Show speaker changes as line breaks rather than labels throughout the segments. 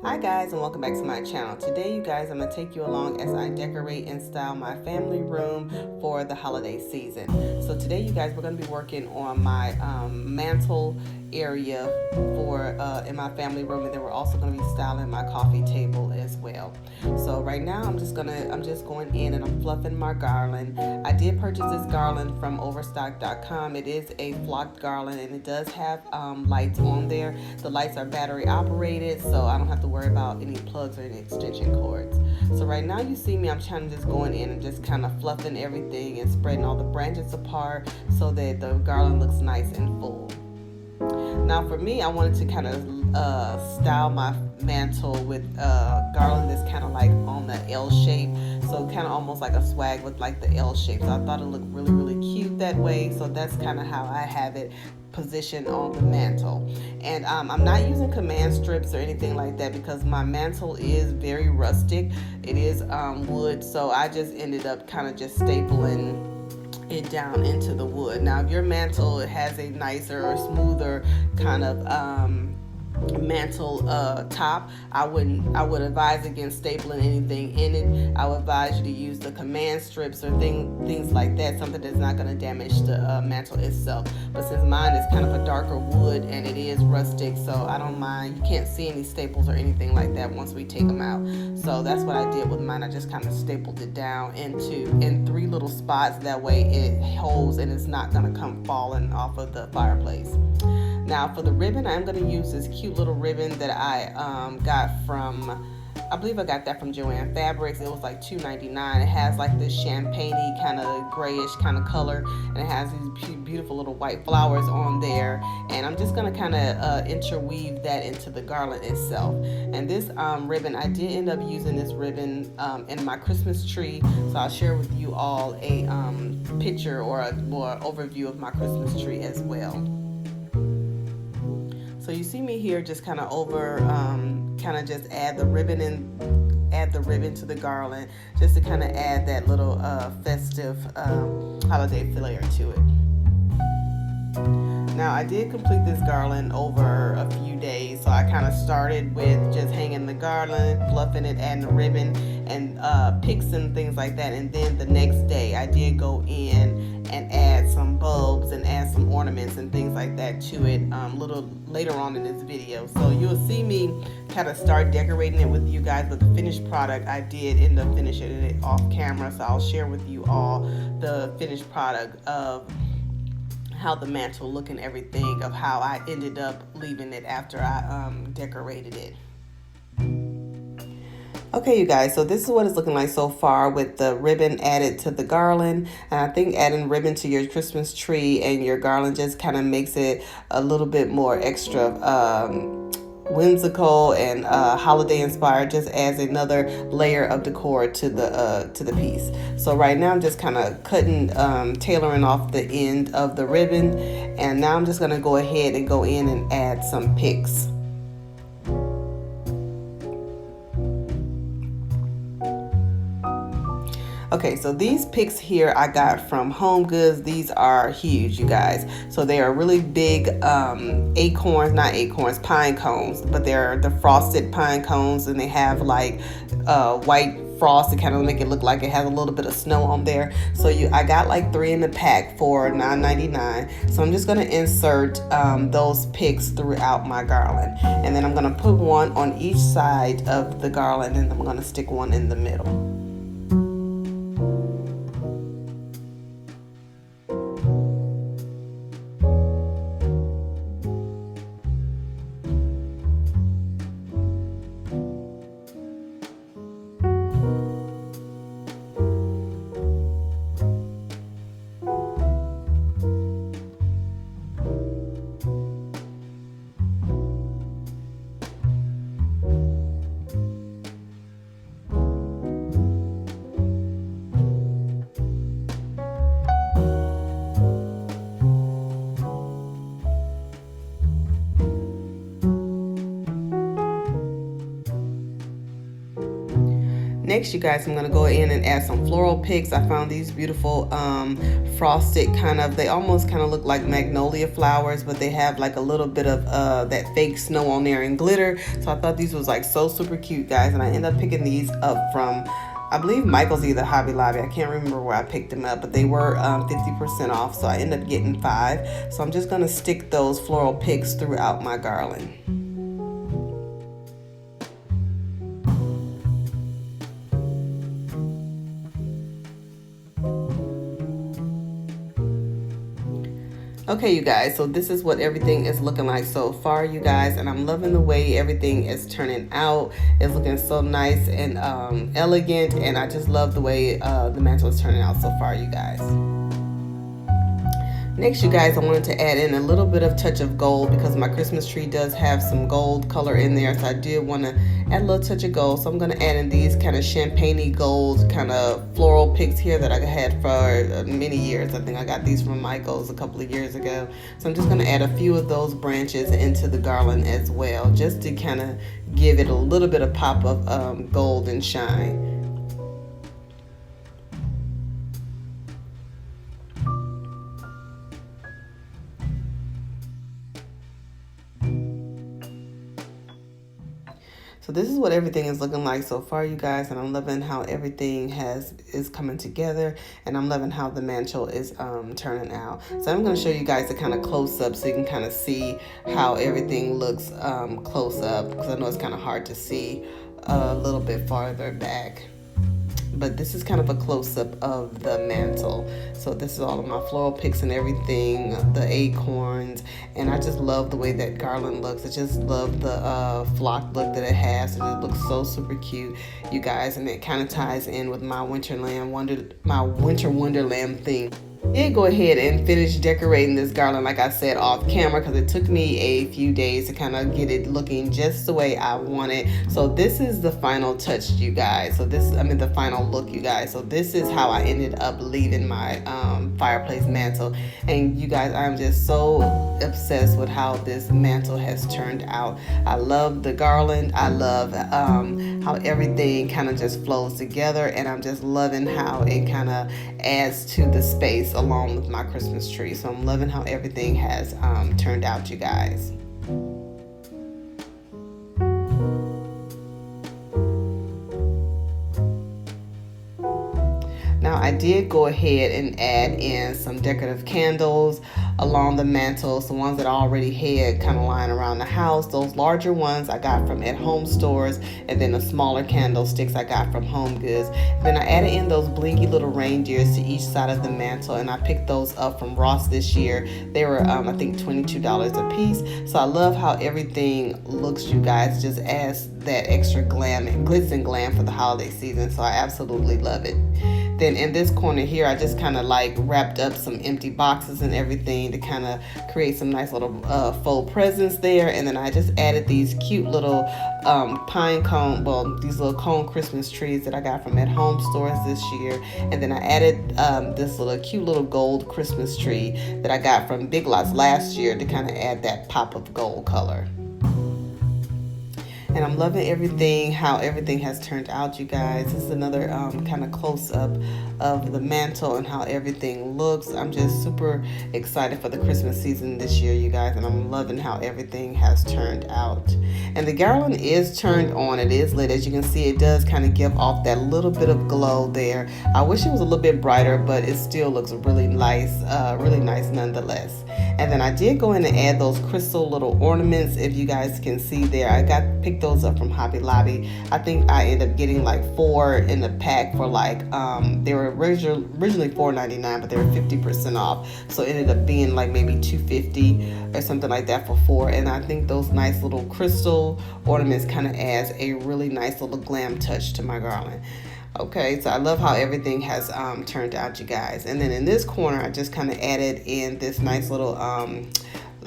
Hi guys, and welcome back to my channel. Today you guys, I'm going to take you along as I decorate and style my family room for the holiday season. So today you guys, we're going to be working on my mantle area for in my family room, and then we're also going to be styling my coffee table as well. So right now I'm just going in and I'm fluffing my garland. I did purchase this garland from overstock.com. It is a flocked garland and it does have lights on there. The lights are battery operated, so I don't have to worry about any plugs or any extension cords. So right now you see me, I'm trying to just going in and just kind of fluffing everything and spreading all the branches apart so that the garland looks nice and full. Now for me, I wanted to kind of style my mantle with garland that's kind of like on the L shape, so kind of almost like a swag with like the L shape. So I thought it looked really cute that way, so that's kind of how I have it position on the mantle. And I'm not using command strips or anything like that because my mantle is very rustic. It is wood, so I just ended up kind of just stapling it down into the wood. Now if your mantle has a nicer or smoother kind of mantle top, I would advise against stapling anything in it. I would advise you to use the command strips or things like that, something that's not going to damage the mantle itself. But since mine is kind of a darker wood and it is rustic, so I don't mind. You can't see any staples or anything like that once we take them out. So that's what I did with mine. I just kind of stapled it down in 3 little spots. That way it holds and it's not going to come falling off of the fireplace. Now for the ribbon, I'm going to use this cute little ribbon that I got from, I believe I got that from Joann Fabrics. It was like $2.99. It has like this champagne-y kind of grayish kind of color, and it has these beautiful little white flowers on there. And I'm just going to kind of interweave that into the garland itself. And this ribbon, I did end up using this ribbon in my Christmas tree, so I'll share with you all a picture or a more overview of my Christmas tree as well. So you see me here just kind of just add the ribbon to the garland, just to kind of add that little festive holiday flair to it. Now I did complete this garland over a few days, so I kind of started with just hanging the garland, fluffing it, adding the ribbon and picks and things like that, and then the next day I did go in and add some bulbs and add some ornaments and things like that to it a little later on in this video. So you'll see me kind of start decorating it with you guys, but the finished product I did end up finishing it off camera, so I'll share with you all the finished product of how the mantle look and everything, of how I ended up leaving it after I decorated it. Okay, you guys, so this is what it's looking like so far with the ribbon added to the garland. And I think adding ribbon to your Christmas tree and your garland just kind of makes it a little bit more extra whimsical and holiday inspired. Just adds another layer of decor to the piece. So right now I'm just kind of cutting, tailoring off the end of the ribbon, and now I'm just going to go ahead and go in and add some picks. Okay, so these picks here I got from Home Goods. These are huge, you guys. So they are really big pine cones, but they're the frosted pine cones, and they have like white frost to kind of make it look like it has a little bit of snow on there. So I got like 3 in the pack for $9.99. So I'm just going to insert those picks throughout my garland, and then I'm going to put one on each side of the garland, and I'm going to stick one in the middle. Next, you guys, I'm going to go in and add some floral picks. I found these beautiful frosted kind of, they almost kind of look like magnolia flowers, but they have like a little bit of that fake snow on there and glitter. So I thought these was like so super cute, guys. And I ended up picking these up from, I believe Michael's, either Hobby Lobby. I can't remember where I picked them up, but they were 50% off. So I ended up getting 5. So I'm just going to stick those floral picks throughout my garland. Okay, you guys, so this is what everything is looking like so far, you guys, and I'm loving the way everything is turning out. It's looking so nice and elegant, and I just love the way the mantle is turning out so far, you guys. Next, you guys, I wanted to add in a little bit of touch of gold because my Christmas tree does have some gold color in there. So I did want to add a little touch of gold. So I'm going to add in these kind of champagne-y gold kind of floral picks here that I had for many years. I think I got these from Michael's a couple of years ago. So I'm just going to add a few of those branches into the garland as well, just to kind of give it a little bit of pop of gold and shine. So this is what everything is looking like so far, you guys, and I'm loving how everything is coming together, and I'm loving how the mantle is turning out. So I'm going to show you guys a kind of close up so you can kind of see how everything looks close up, because I know it's kind of hard to see a little bit farther back. But this is kind of a close-up of the mantle. So this is all of my floral picks and everything, the acorns, and I just love the way that garland looks. I just love the flock look that it has, and it looks so super cute, you guys. And it kind of ties in with my winter wonderland theme. Did go ahead and finish decorating this garland, like I said, off camera, because it took me a few days to kind of get it looking just the way I want it. So this is the final touch, you guys. So the final look, you guys. So this is how I ended up leaving my fireplace mantle. And you guys, I'm just so obsessed with how this mantle has turned out. I love the garland. I love how everything kind of just flows together, and I'm just loving how it kind of adds to the space along with my Christmas tree. So I'm loving how everything has turned out, you guys. Now I did go ahead and add in some decorative candles along the mantle, some ones that I already had kind of lying around the house. Those larger ones I got from at home stores, and then the smaller candlesticks I got from Home Goods. And then I added in those blinky little reindeers to each side of the mantle, and I picked those up from Ross this year. They were I think $22 a piece. So I love how everything looks, you guys. Just adds that extra glam and glitz and glam for the holiday season. So I absolutely love it. Then in this corner here, I just kind of like wrapped up some empty boxes and everything to kind of create some nice little faux presents there. And then I just added these cute little pine cone, these little cone Christmas trees that I got from at home stores this year. And then I added this little cute little gold Christmas tree that I got from Big Lots last year to kind of add that pop of gold color. And I'm loving everything, how everything has turned out, you guys. This is another kind of close-up of the mantle and how everything looks. I'm just super excited for the Christmas season this year, you guys, and I'm loving how everything has turned out. And the garland is turned on. It is lit. As you can see, it does kind of give off that little bit of glow there. I wish it was a little bit brighter, but it still looks really nice nonetheless. And then I did go in and add those crystal little ornaments, if you guys can see there. I picked those up from Hobby Lobby. I think I ended up getting like 4 in the pack for like, they were originally $4.99, but they were 50% off. So it ended up being like maybe $2.50 or something like that for 4. And I think those nice little crystal ornaments kind of adds a really nice little glam touch to my garland. Okay, so I love how everything has turned out, you guys. And then in this corner, I just kind of added in this nice little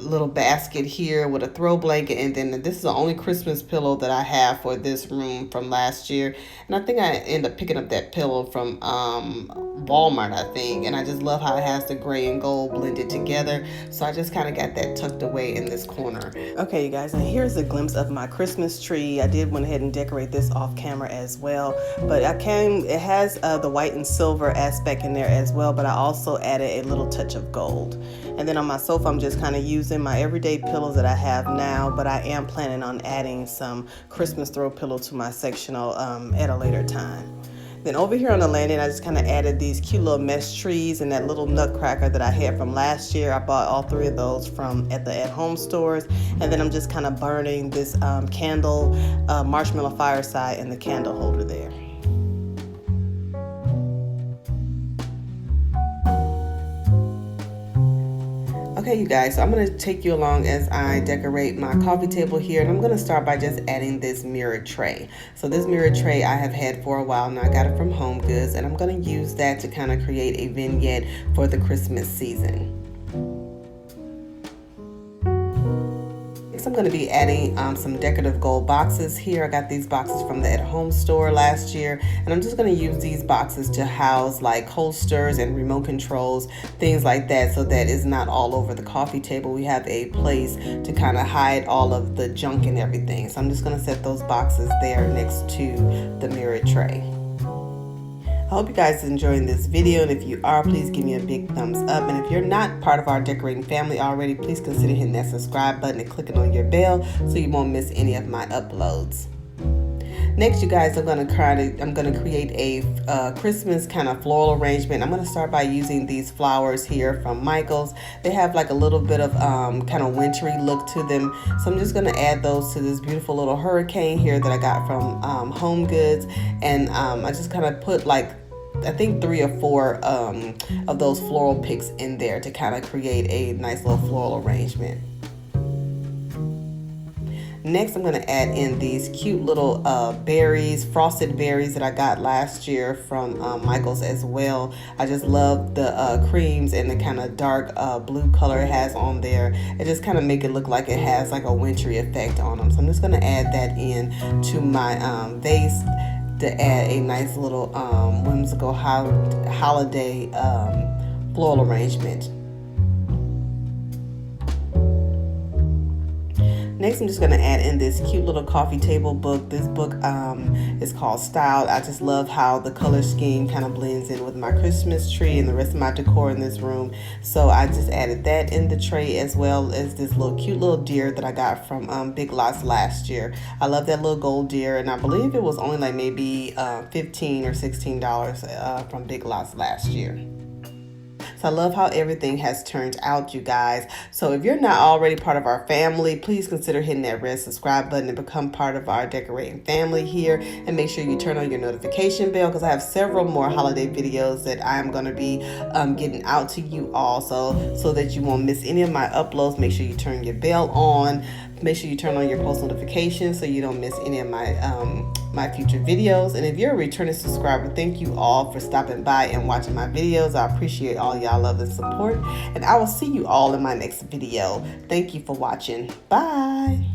little basket here with a throw blanket, and then this is the only Christmas pillow that I have for this room from last year, and I think I ended up picking up that pillow from Walmart, I think, and I just love how it has the gray and gold blended together, so I just kind of got that tucked away in this corner. Okay, you guys, and here's a glimpse of my Christmas tree. I did went ahead and decorate this off camera as well, but it has the white and silver aspect in there as well, but I also added a little touch of gold. And then on my sofa, I'm just kind of using my everyday pillows that I have now, but I am planning on adding some Christmas throw pillow to my sectional at a later time. Then over here on the landing, I just kind of added these cute little mesh trees and that little nutcracker that I had from last year. I bought all 3 of those from at the at-home stores. And then I'm just kind of burning this candle, marshmallow fireside, and the candle holder there. Okay, you guys, so I'm going to take you along as I decorate my coffee table here, and I'm going to start by just adding this mirror tray. So this mirror tray I have had for a while now. I got it from Home Goods, and I'm going to use that to kind of create a vignette for the Christmas season. I'm going to be adding some decorative gold boxes here. I got these boxes from the at-home store last year, and I'm just going to use these boxes to house like holsters and remote controls, things like that, so that it's not all over the coffee table. We have a place to kind of hide all of the junk and everything. So I'm just going to set those boxes there next to the mirror tray. I hope you guys are enjoying this video, and if you are, please give me a big thumbs up. And if you're not part of our decorating family already, please consider hitting that subscribe button and clicking on your bell so you won't miss any of my uploads. Next, you guys, I'm going to create a Christmas kind of floral arrangement. I'm going to start by using these flowers here from Michael's. They have like a little bit of kind of wintry look to them. So I'm just going to add those to this beautiful little hurricane here that I got from Home Goods. And I just kind of put like, I think 3 or 4 of those floral picks in there to kind of create a nice little floral arrangement. Next, I'm going to add in these cute little berries, frosted berries that I got last year from Michael's as well. I just love the creams and the kind of dark blue color it has on there. It just kind of make it look like it has like a wintry effect on them. So I'm just going to add that in to my vase to add a nice little whimsical holiday floral arrangement. Next, I'm just going to add in this cute little coffee table book. This book is called Style. I just love how the color scheme kind of blends in with my Christmas tree and the rest of my decor in this room. So I just added that in the tray, as well as this little cute little deer that I got from Big Lots last year. I love that little gold deer, and I believe it was only like maybe $15 or $16 from Big Lots last year. So I love how everything has turned out, you guys. So if you're not already part of our family, please consider hitting that red subscribe button and become part of our decorating family here. And make sure you turn on your notification bell, because I have several more holiday videos that I'm going to be getting out to you all. So that you won't miss any of my uploads, make sure you turn your bell on. Make sure you turn on your post notifications so you don't miss any of my my future videos. And if you're a returning subscriber, thank you all for stopping by and watching my videos. I appreciate all y'all love and support, and I will see you all in my next video. Thank you for watching. Bye.